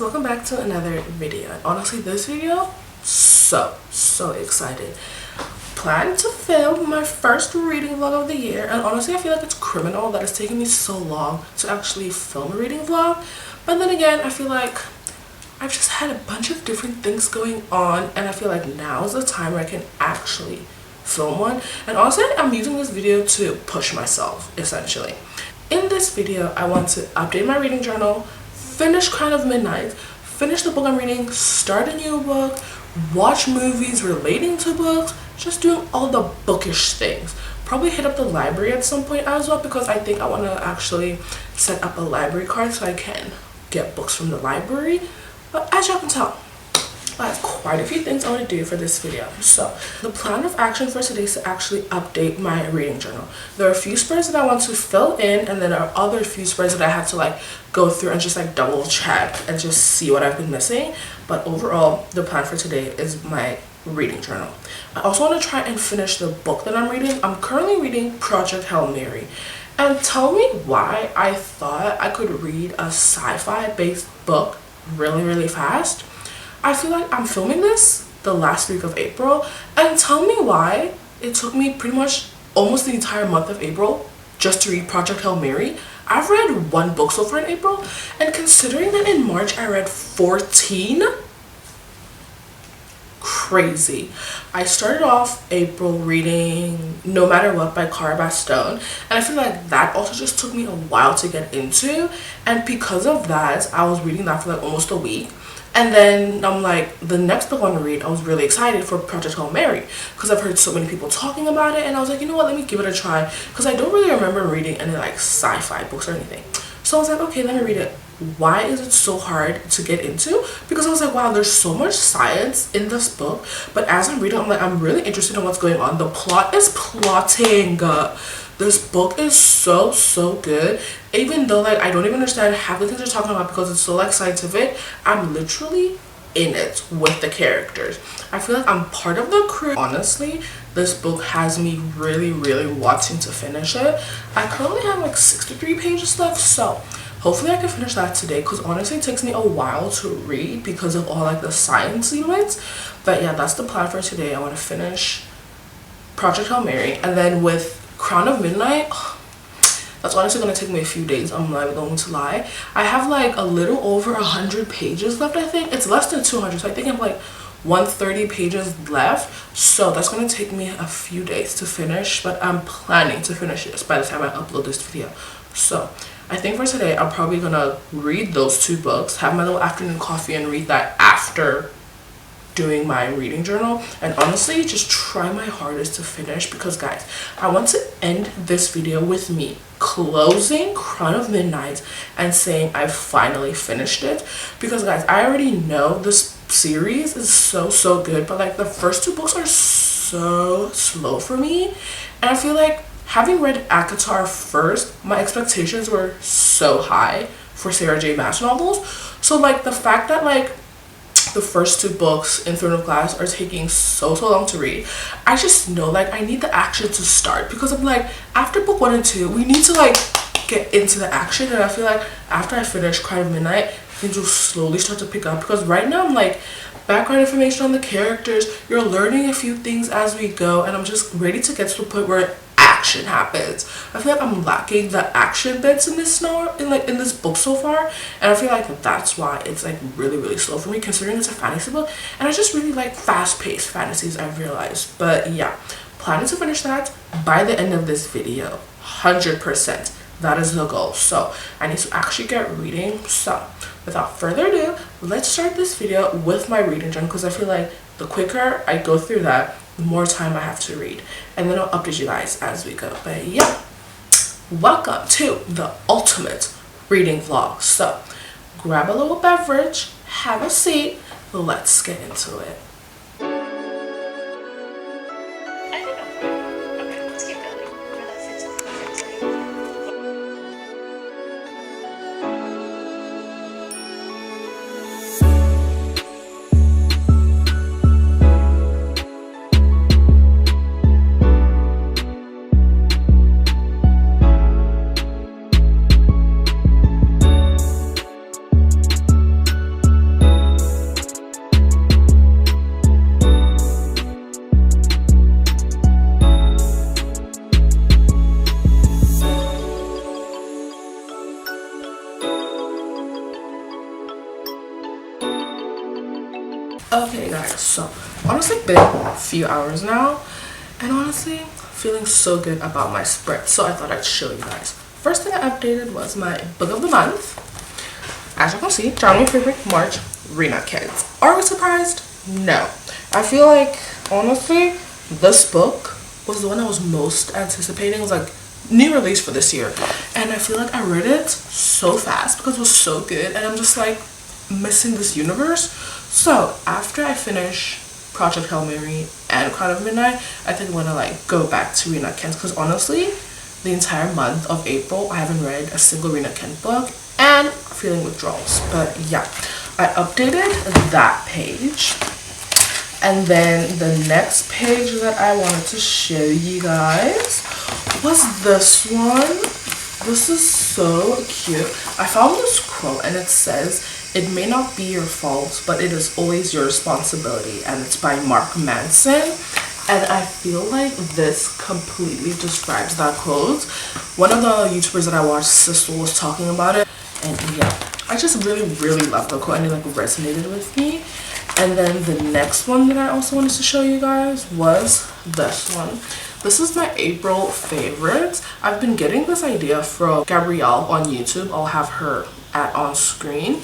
guys, welcome back to another video. And honestly, this video, so excited. Plan to film my first reading vlog of the year, and honestly I feel like it's criminal that it's taken me so long to actually film a reading vlog. But then again, I feel like I've just had a bunch of different things going on, and I feel like now is the time where I can actually film one. And honestly, I'm using this video to push myself, essentially. In this video, I want to update my reading journal, finish Crown of Midnight, finish the book I'm reading, start a new book, watch movies relating to books, just doing all the bookish things. Probably hit up the library at some point as well, because I think I want to actually set up a library card so I can get books from the library. But as y'all can tell, I have quite a few things I want to do for this video. So the plan of action for today is to actually update my reading journal. There are a few spreads that I want to fill in, and then there are other few spreads that I have to go through and just double check and just see what I've been missing. But overall, the plan for today is my reading journal. I also want to try and finish the book that I'm reading. I'm currently reading Project Hail Mary. And tell me why I thought I could read a sci-fi based book really fast. I feel like I'm filming this the last week of April, and tell me why it took me pretty much almost the entire month of April just to read Project Hail Mary. I've read one book so far in April, and considering that in March I read 14, crazy. I started off April reading No Matter What by Cara Bastone, and I feel like that also just took me a while to get into, and because of that I was reading that for almost a week. And then I'm like, the next book I want to read, I was really excited for Project Hail Mary because I've heard so many people talking about it, and I was like, you know what, let me give it a try, because I don't really remember reading any sci-fi books or anything. So I was like, okay, let me read it. Why is it so hard to get into? Because I was like, wow, there's so much science in this book, but as I'm reading, I'm like, I'm really interested in what's going on. The plot is plotting. This book is so good. Even though I don't even understand half the things they're talking about because it's so scientific, I'm literally in it with the characters. I feel like I'm part of the crew. Honestly, this book has me really wanting to finish it. I currently have 63 pages left, so hopefully I can finish that today, because honestly it takes me a while to read because of all the science elements. But yeah, that's the plan for today. I want to finish Project Hail Mary, and then with Crown of Midnight, that's honestly going to take me a few days. I'm not going to lie. I have a little over 100 pages left. I think it's less than 200, so I think I have 130 pages left, so that's going to take me a few days to finish, but I'm planning to finish this by the time I upload this video. So I think for today I'm probably going to read those two books, have my little afternoon coffee, and read that after doing my reading journal, and honestly just try my hardest to finish, because guys, I want to end this video with me closing Crown of Midnight and saying I finally finished it, because guys, I already know this series is so good, but the first two books are so slow for me, and I feel like having read ACOTAR first, my expectations were so high for Sarah J Maas novels. So the fact that the first two books in Throne of Glass are taking so long to read, I just know I need the action to start, because I'm after book 1 and 2 we need to get into the action, and I feel like after I finish Crown of Midnight things will slowly start to pick up, because right now I'm background information on the characters, you're learning a few things as we go, and I'm just ready to get to the point where action happens. I feel like I'm lacking the action bits in this in this book so far, and I feel like that's why it's really slow for me, considering it's a fantasy book, and I just really like fast-paced fantasies, I've realized. But yeah, planning to finish that by the end of this video, 100%. That is the goal. So I need to actually get reading. So without further ado, let's start this video with my reading journal, because I feel like the quicker I go through that, the more time I have to read, and then I'll update you guys as we go. But yeah, welcome to the ultimate reading vlog. So grab a little beverage, have a seat, let's get into it. Okay guys, so honestly been a few hours now, and honestly feeling so good about my spread, so I thought I'd show you guys. First thing I updated was my book of the month. As you can see, January, February, March, Rena Kids. Are we surprised? No. I feel like honestly this book was the one I was most anticipating. It was like new release for this year, and I feel like I read it so fast because it was so good, and I'm just like missing this universe. So after I finish Project Hail Mary and Crown of Midnight, I think I'm gonna like go back to Rena Kent, because honestly the entire month of April I haven't read a single Rena Kent book and feeling withdrawals. But yeah, I updated that page. And then the next page that I wanted to show you guys was this one. This is so cute. I found this quote and it says, "It may not be your fault, but it is always your responsibility." And it's by Mark Manson. And I feel like this completely describes that quote. One of the YouTubers that I watched, Sister, was talking about it. And yeah, I just really love the quote and it like resonated with me. And then the next one that I also wanted to show you guys was this one. This is my April favorite. I've been getting this idea from Gabrielle on YouTube. I'll have her on screen.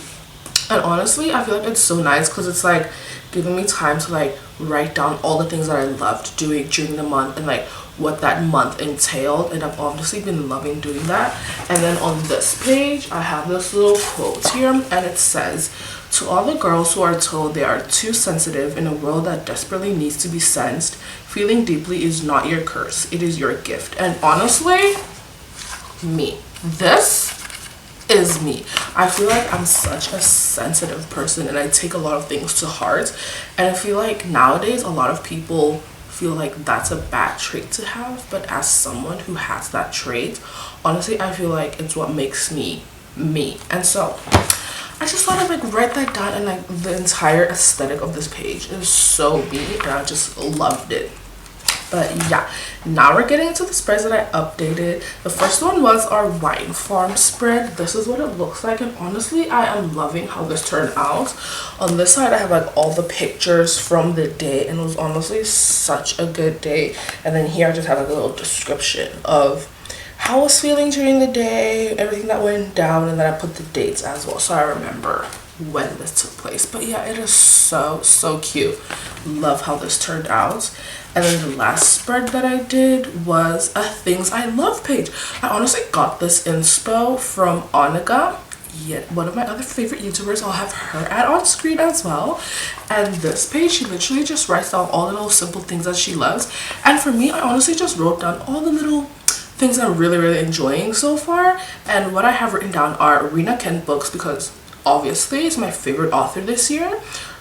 And honestly, I feel like it's so nice because it's like giving me time to like write down all the things that I loved doing during the month and like what that month entailed, and I've obviously been loving doing that. And then on this page I have this little quote here, and it says, "To all the girls who are told they are too sensitive in a world that desperately needs to be sensed, feeling deeply is not your curse, it is your gift." And honestly, me. This is me. I feel like I'm such a sensitive person and I take a lot of things to heart, and I feel like nowadays a lot of people feel like that's a bad trait to have, but as someone who has that trait, honestly I feel like it's what makes me me. And so I just thought I'd like write that down, and like the entire aesthetic of this page is so me and I just loved it. But yeah, now we're getting into the spreads that I updated. The first one was our wine farm spread. This is what it looks like, and honestly I am loving how this turned out. On this side I have like all the pictures from the day, and it was honestly such a good day. And then here I just have like a little description of how I was feeling during the day, everything that went down, and then I put the dates as well so I remember when this took place. But yeah, it is so cute. Love how this turned out. And then the last spread that I did was a things I love page. I honestly got this inspo from Onaga, yet one of my other favorite YouTubers. I'll have her on screen as well. And this page, she literally just writes down all the little simple things that she loves, and for me I honestly just wrote down all the little things I'm really enjoying so far. And what I have written down are Rena Kent books, because obviously it's my favorite author this year,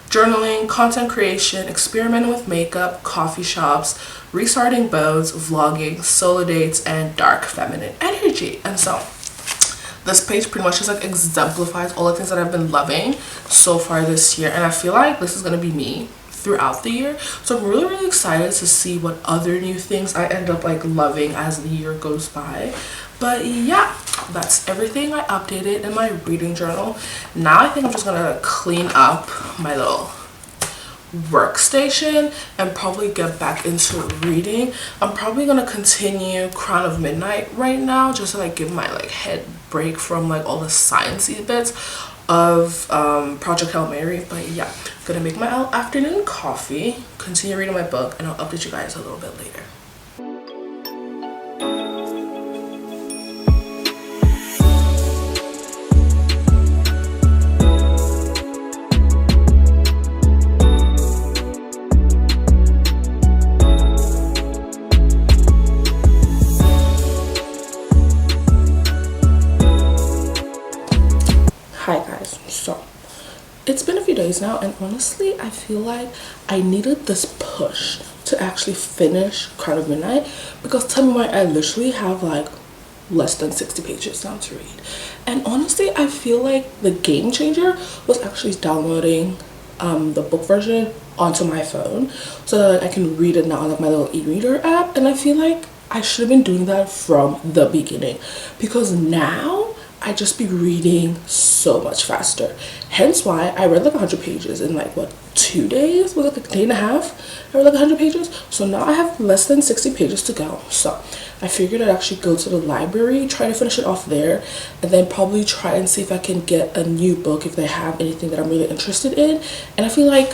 journaling, content creation, experimenting with makeup, coffee shops, restarting bows, vlogging, solo dates, and dark feminine energy. And so this page pretty much just like exemplifies all the things that I've been loving so far this year, and I feel like this is gonna be me throughout the year. So I'm really excited to see what other new things I end up like loving as the year goes by. But yeah, that's everything I updated in my reading journal. Now I think I'm just gonna clean up my little workstation and probably get back into reading. I'm probably gonna continue Crown of Midnight right now, just to like give my like head break from like all the sciencey bits of Project Hail Mary. But yeah, gonna make my afternoon coffee, continue reading my book, and I'll update you guys a little bit later. Hi guys, so it's been a few days now, and honestly I feel like I needed this push to actually finish Crown of Midnight, because tell me why, I literally have like less than 60 pages now to read. And honestly I feel like the game changer was actually downloading the book version onto my phone so that I can read it now on like my little e-reader app. And I feel like I should have been doing that from the beginning, because now I just be reading so much faster. Hence why I read like 100 pages in like what, 2 days? Was it like a day and a half? I read like 100 pages. So now I have less than 60 pages to go. So I figured I'd actually go to the library, try to finish it off there, and then probably try and see if I can get a new book if they have anything that I'm really interested in. And I feel like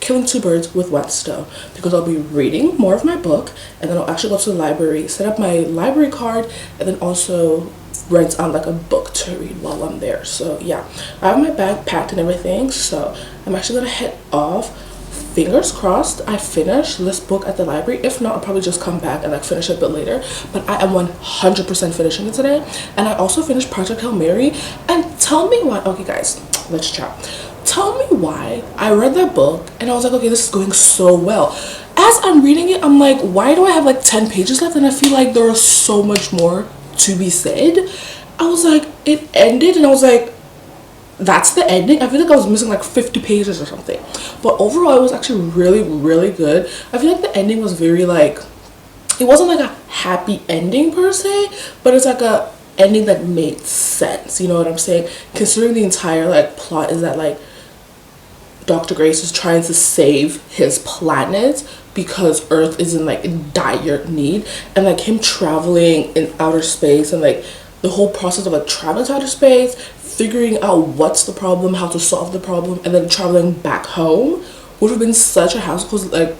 killing two birds with one stone, because I'll be reading more of my book, and then I'll actually go to the library, set up my library card, and then also rent out like a book to read while I'm there. So yeah, I have my bag packed and everything, so I'm actually gonna head off. Fingers crossed I finish this book at the library. If not, I'll probably just come back and like finish it a bit later, but I am 100% finishing it today. And I also finished Project Hail Mary. And tell me why, okay guys, let's chat. Tell me why I read that book and I was like, okay, this is going so well. As I'm reading it, I'm like, why do I have like 10 pages left? And I feel like there is so much more to be said. I was like, it ended and I was like, that's the ending? I feel like I was missing like 50 pages or something. But overall, it was actually really, really good. I feel like the ending was very like, it wasn't like a happy ending per se, but it's like a ending that made sense. You know what I'm saying? Considering the entire like plot is that like Dr. Grace is trying to save his planet because Earth is in like dire need, and like him traveling in outer space and like the whole process of like traveling to outer space, figuring out what's the problem, how to solve the problem, and then traveling back home would have been such a hassle because like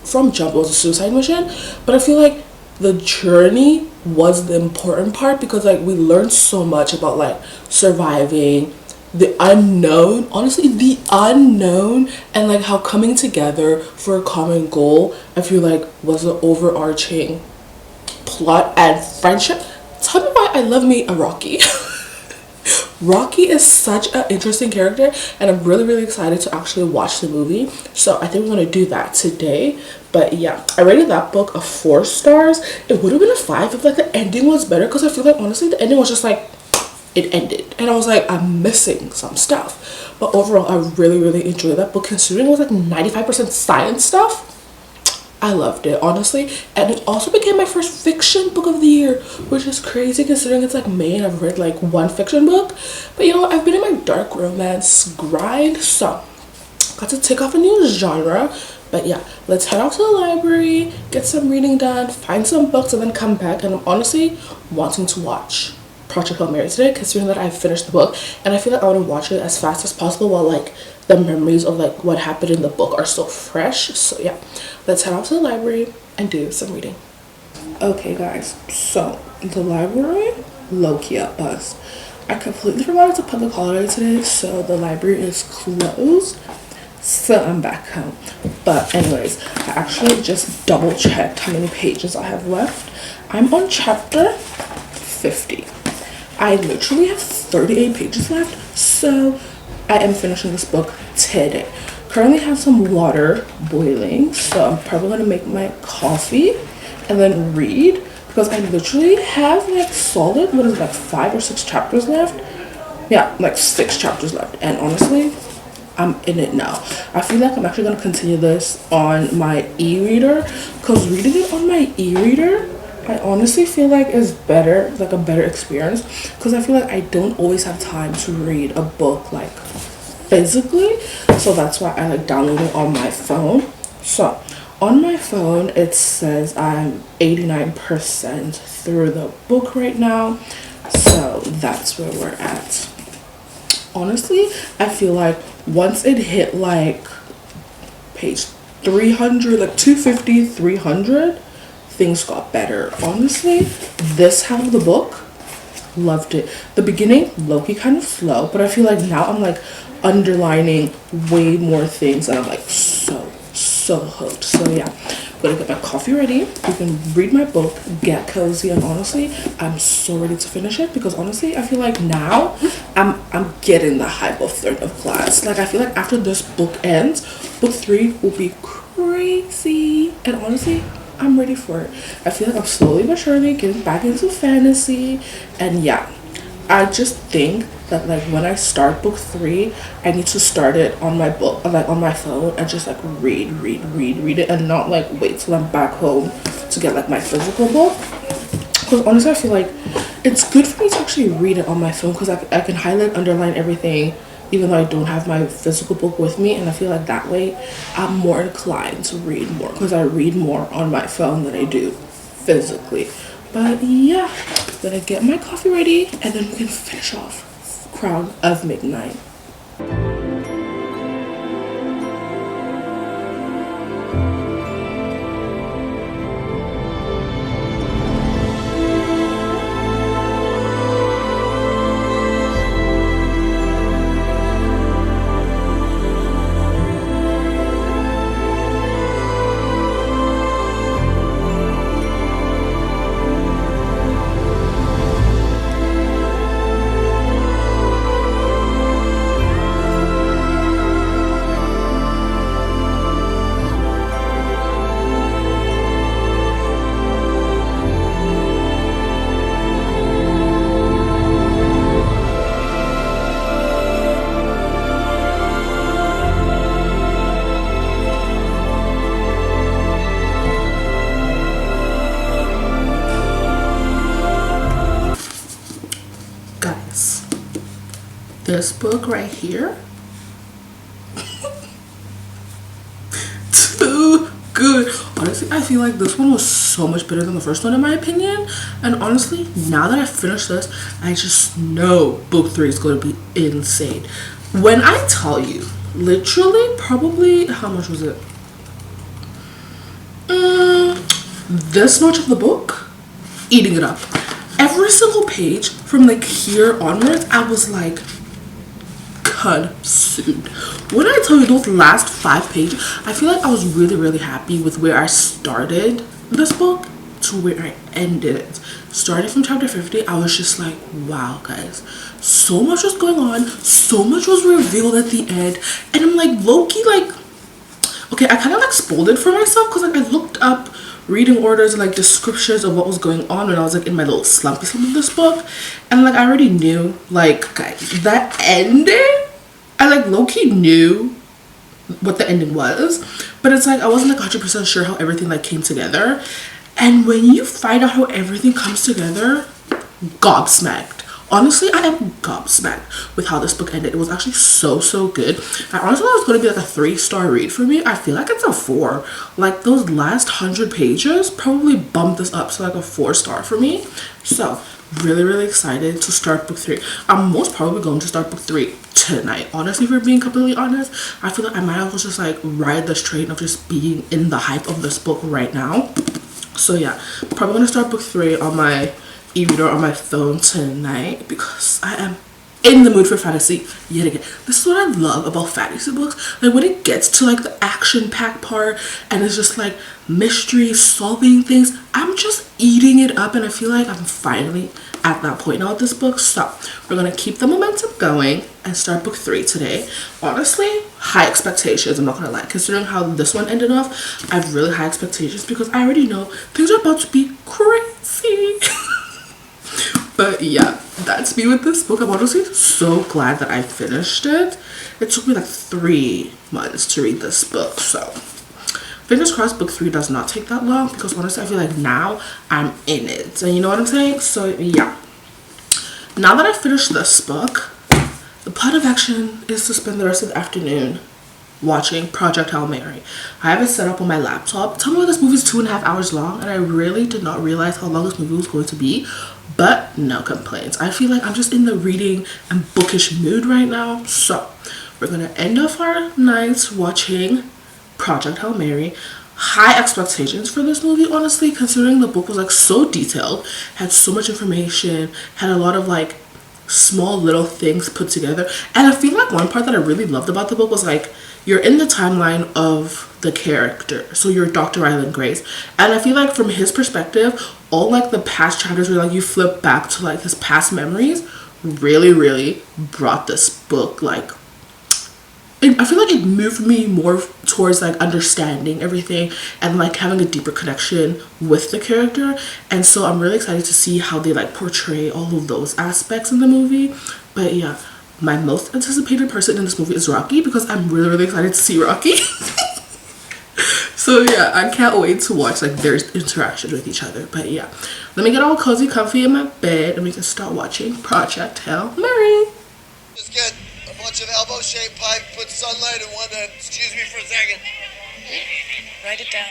from jump it was a suicide mission. But I feel like the journey was the important part, because like we learned so much about like surviving, the unknown, honestly the unknown, and like how coming together for a common goal I feel like was an overarching plot. And friendship, tell me why I love me a Rocky. Rocky is such an interesting character, and I'm really, really excited to actually watch the movie. So I think we're gonna do that today. But yeah, I rated that book a 4 stars. It would have been a 5 if like the ending was better, because I feel like honestly the ending was just like, it ended and I was like, I'm missing some stuff. But overall, I really, really enjoyed that book, considering it was like 95% science stuff. I loved it, honestly. And it also became my first fiction book of the year, which is crazy considering it's like May and I've read like 1 fiction book. But you know, I've been in my dark romance grind, so got to take off a new genre. But yeah, let's head out to the library, get some reading done, find some books, and then come back. And I'm honestly wanting to watch Project Hail Mary today, considering that I finished the book, and I feel like I want to watch it as fast as possible while like the memories of like what happened in the book are still fresh. So yeah, let's head out to the library and do some reading. Okay guys, so the library low-key up us. I completely forgot it's a public holiday today, so the library is closed. So I'm back home. But anyways, I actually just double checked how many pages I have left. I'm on chapter 50. I literally have 38 pages left, so I am finishing this book today. Currently have some water boiling, so I'm probably gonna make my coffee and then read, because I literally have like solid, what is it, like 5 or 6 chapters left? Yeah, like 6 chapters left, and honestly, I'm in it now. I feel like I'm actually gonna continue this on my e-reader, because reading it on my e-reader, I honestly feel like is better, like a better experience, because I feel like I don't always have time to read a book like physically. So that's why I like download it on my phone. So on my phone it says I'm 89% through the book right now, so that's where we're at. Honestly, I feel like once it hit like page 300, like 250, 300, things got better. Honestly, this half of the book, loved it. The beginning, low-key kind of slow, but I feel like now I'm like underlining way more things, and I'm like so hooked. So yeah, I'm gonna get my coffee ready, we can read my book, get cozy, and honestly, I'm so ready to finish it, because honestly, I feel like now I'm getting the hype of 3rd of class. Like I feel like after this book ends, book 3 will be crazy, and honestly, I'm ready for it. I feel like I'm slowly but surely getting back into fantasy, and yeah, I just think that like when I start book 3, I need to start it on my book, like on my phone, and just like read it, and not like wait till I'm back home to get like my physical book. Because honestly, I feel like It's good for me to actually read it on my phone because I can highlight, underline everything, even though I don't have my physical book with me. And I feel like that way I'm more inclined to read more because I read more on my phone than I do physically. But yeah, gonna get my coffee ready and then we can finish off Crown of Midnight. Guys, this book right here, too good. Honestly, I feel like this one was so much better than the first one in my opinion. And honestly, now that I finished this, I just know book 3 is going to be insane. When I tell you, literally, probably, how much was it? This much of the book, eating it up. Every single page from like here onwards, I was like consumed. When I tell you those last 5 pages, I feel like I was really happy with where I started this book to where I ended it. Starting from chapter 50, I was just like, wow guys, so much was going on, so much was revealed at the end, and I'm like low-key like, okay, I kind of like spoiled it for myself because like I looked up reading orders and like descriptions of what was going on when I was like in my little slumpy slump of this book, and like I already knew, like guys, that ending, I like low-key knew what the ending was, but it's like I wasn't like 100% sure how everything like came together. And when you find out how everything comes together, gobsmacked. Honestly, I am gobsmacked with how this book ended. It was actually so good. I honestly thought it was going to be like a 3-star read for me. I feel like it's a 4. Like those last 100 pages probably bumped this up to like a 4-star for me. So really excited to start book 3. I'm most probably going to start book 3 tonight. Honestly, if we're being completely honest, I feel like I might as well just like ride this train of just being in the hype of this book right now. So yeah, probably going to start book 3 on my e-reader on my phone tonight because I am in the mood for fantasy yet again. This is what I love about fantasy books. Like when it gets to like the action packed part and it's just like mystery solving things, I'm just eating it up, and I feel like I'm finally at that point now with this book. So we're gonna keep the momentum going and start book 3 today. Honestly, high expectations, I'm not gonna lie. Considering how this one ended off, I have really high expectations because I already know things are about to be crazy. But yeah, that's me with this book. I'm honestly so glad that I finished it. It took me like 3 months to read this book, so fingers crossed book 3 does not take that long, because honestly I feel like now I'm in it, and you know what I'm saying. So yeah, now that I finished this book, the plan of action is to spend the rest of the afternoon watching Project Hail Mary. I have it set up on my laptop. Tell me why this movie is 2.5 hours long, and I really did not realize how long this movie was going to be, but no complaints. I feel like I'm just in the reading and bookish mood right now. So we're gonna end off our nights watching Project Hail Mary. High expectations for this movie, honestly, considering the book was like so detailed, had so much information, had a lot of like small little things put together. And I feel like one part that I really loved about the book was like, you're in the timeline of the character, so you're Dr. Ryland Grace, and I feel like from his perspective, all like the past chapters where like you flip back to like his past memories really brought this book like, I feel like it moved me more towards like understanding everything and like having a deeper connection with the character. And so I'm really excited to see how they like portray all of those aspects in the movie. But yeah, my most anticipated person in this movie is Rocky, because I'm really excited to see Rocky. So So yeah, I can't wait to watch like their interactions with each other. But yeah, let me get all cozy comfy in my bed and we can start watching Project Hail Mary. Just get a bunch of elbow-shaped pipe, put sunlight in one end. Excuse me for a second. Write it down.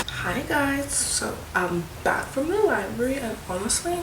Hi guys, so I'm back from the library and honestly,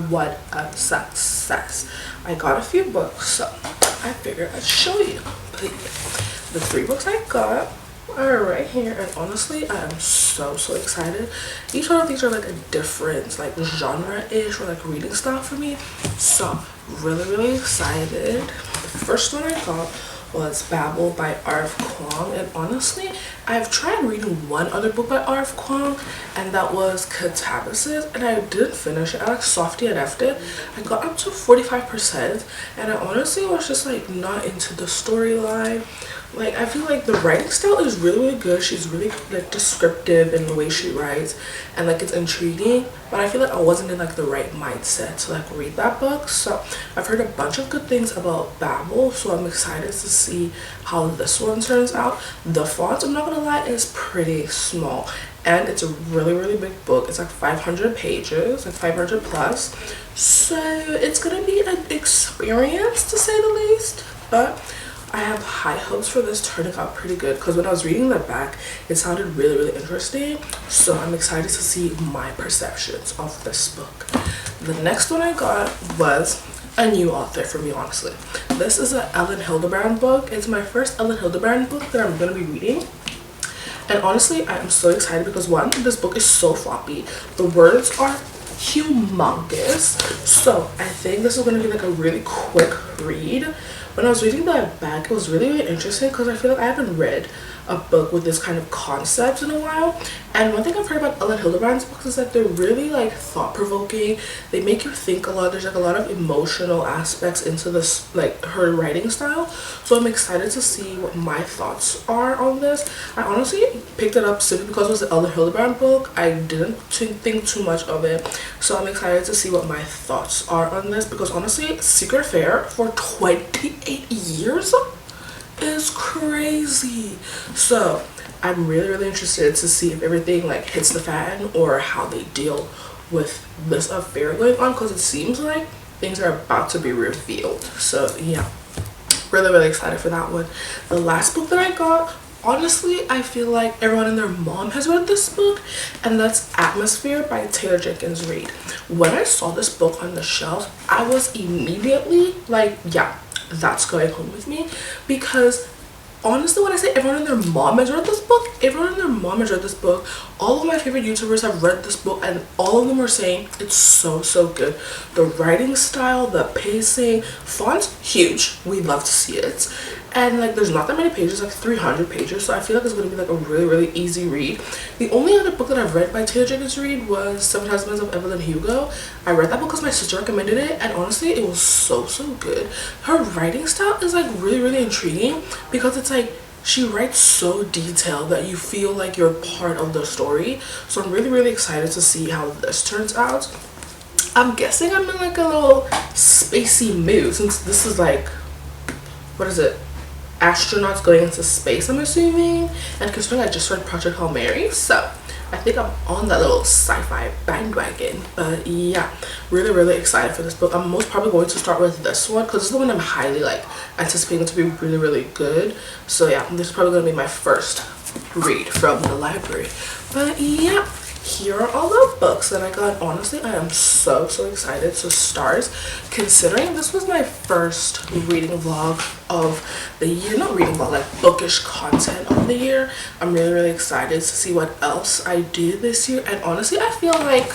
what a success. I got a few books, so I figured I'd show you. But the 3 books I got are right here and honestly, I am so excited. Each one of these are like a different like genre-ish or like reading style for me. So really excited. The first one I got was Babel by R.F. Kuang, and honestly I've tried reading one other book by R.F. Kuang and that was Catabasis, and I didn't finish it. I like softy NF'd it. I got up to 45% and I honestly was just like not into the storyline. Like I feel like the writing style is really good. She's really like descriptive in the way she writes and like it's intriguing, but I feel like I wasn't in like the right mindset to like read that book. So I've heard a bunch of good things about Babel, so I'm excited to see how this one turns out. The font, I'm not gonna lie, is pretty small and it's a really big book. It's like 500 pages, like 500 plus, so it's gonna be an experience to say the least, but I have high hopes for this turning out pretty good because when I was reading the back, it sounded really interesting. So I'm excited to see my perceptions of this book. The next one I got was a new author for me, honestly. This is an Ellen Hildebrand book. It's my first Ellen Hildebrand book that I'm going to be reading. And honestly, I am so excited because one, this book is so floppy. The words are humongous. So I think this is going to be like a really quick read. When I was reading the back, it was really interesting because I feel like I haven't read a book with this kind of concept in a while. And one thing I've heard about Ellen Hildebrand's books is that they're really like thought-provoking. They make you think a lot. There's like a lot of emotional aspects into this, like her writing style. So I'm excited to see what my thoughts are on this. I honestly picked it up simply because it was the Ellen Hildebrand book. I didn't think too much of it. So I'm excited to see what my thoughts are on this because honestly, Secret Affair for 28 years is crazy. So I'm really interested to see if everything like hits the fan or how they deal with this affair going on because it seems like things are about to be revealed. So yeah, really excited for that one. The last book that I got, honestly, I feel like everyone and their mom has read this book, and that's Atmosphere by Taylor Jenkins Reid. When I saw this book on the shelf, I was immediately like, yeah, that's going home with me, because honestly, when I say everyone and their mom has read this book, everyone and their mom has read this book. All of my favorite YouTubers have read this book and all of them are saying it's so good. The writing style, the pacing, font, huge. We'd love to see it. And like there's not that many pages, like 300 pages, so I feel like it's going to be like a really easy read. The only other book that I've read by Taylor Jenkins Reid was Seven Husbands of Evelyn Hugo. I read that book because my sister recommended it and honestly it was so good. Her writing style is like really intriguing because it's like she writes so detailed that you feel like you're part of the story. So I'm really excited to see how this turns out. I'm guessing I'm in like a little spacey mood since this is like, what is it? Astronauts going into space, I'm assuming, and considering I just read Project Hail Mary, so I think I'm on that little sci-fi bandwagon. But yeah, really excited for this book. I'm most probably going to start with this one because this is the one I'm highly like anticipating to be really good. So yeah, this is probably going to be my first read from the library. But yeah, here are all the books that I got. Honestly, I am so excited to start, considering this was my first reading vlog of the year. Not reading vlog, like bookish content of the year. I'm really excited to see what else I do this year, and honestly I feel like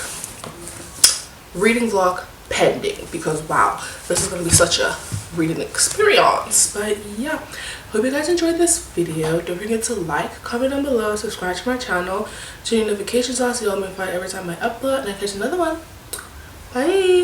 reading vlog pending because wow, this is going to be such a reading experience. But yeah, hope you guys enjoyed this video. Don't forget to like, comment down below, subscribe to my channel, turn your notifications on so you'll be notified every time I upload, and I catch another one. Bye.